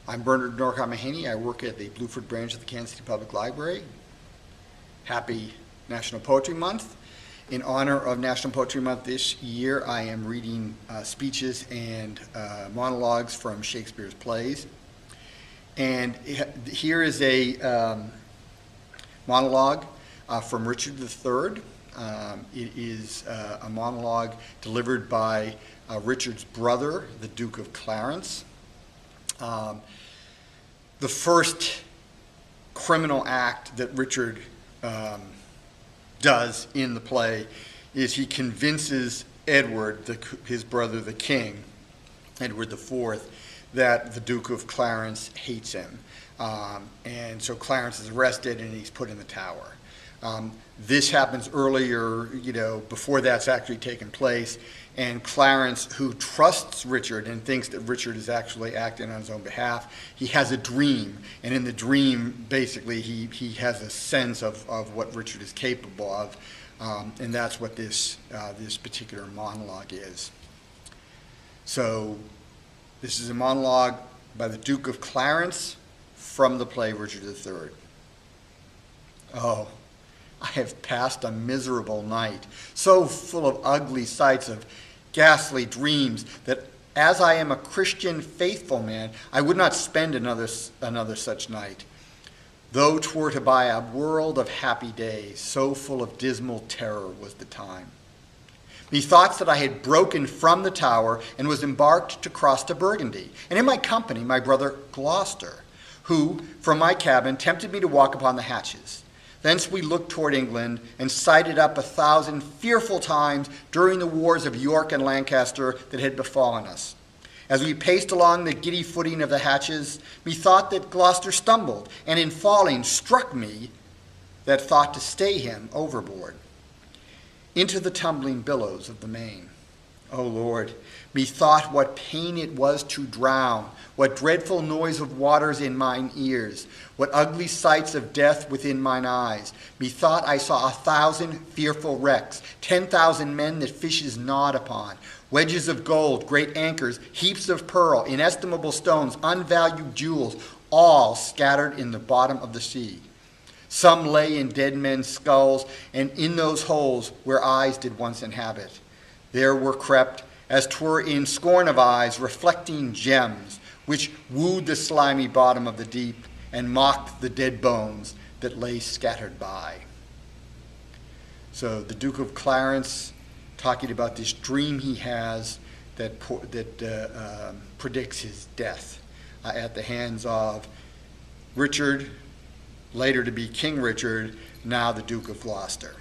I'm Bernard Norcott-Mahany. I work at the Blueford branch of the Kansas City Public Library. Happy National Poetry Month. In honor of National Poetry Month this year, I am reading speeches and monologues from Shakespeare's plays. And here is a monologue from Richard III. It is a monologue delivered by Richard's brother, the Duke of Clarence. The first criminal act that Richard does in the play is he convinces Edward, his brother, the king, Edward IV, that the Duke of Clarence hates him. And so Clarence is arrested and he's put in the tower. This happens earlier, before that's actually taken place. And Clarence, who trusts Richard and thinks that Richard is actually acting on his own behalf, he has a dream. And in the dream, basically, he has a sense of what Richard is capable of. And that's what this particular monologue is. So this is a monologue by the Duke of Clarence from the play Richard III. Oh, I have passed a miserable night, so full of ugly sights, of ghastly dreams, that as I am a Christian faithful man, I would not spend another such night, though 'twere to buy a world of happy days, so full of dismal terror was the time. Methought that I had broken from the tower and was embarked to cross to Burgundy, and in my company my brother Gloucester, who from my cabin tempted me to walk upon the hatches. Thence we looked toward England and sighted up 1,000 fearful times during the wars of York and Lancaster that had befallen us. As we paced along the giddy footing of the hatches, methought that Gloucester stumbled, and in falling struck me that thought to stay him overboard into the tumbling billows of the main. O Lord, methought what pain it was to drown, what dreadful noise of waters in mine ears, what ugly sights of death within mine eyes. Methought I saw 1,000 fearful wrecks, 10,000 men that fishes gnawed upon, wedges of gold, great anchors, heaps of pearl, inestimable stones, unvalued jewels, all scattered in the bottom of the sea. Some lay in dead men's skulls, and in those holes where eyes did once inhabit, there were crept, as 'twere in scorn of eyes, reflecting gems, which wooed the slimy bottom of the deep and mocked the dead bones that lay scattered by. So the Duke of Clarence talking about this dream he has that predicts his death at the hands of Richard, later to be King Richard, now the Duke of Gloucester.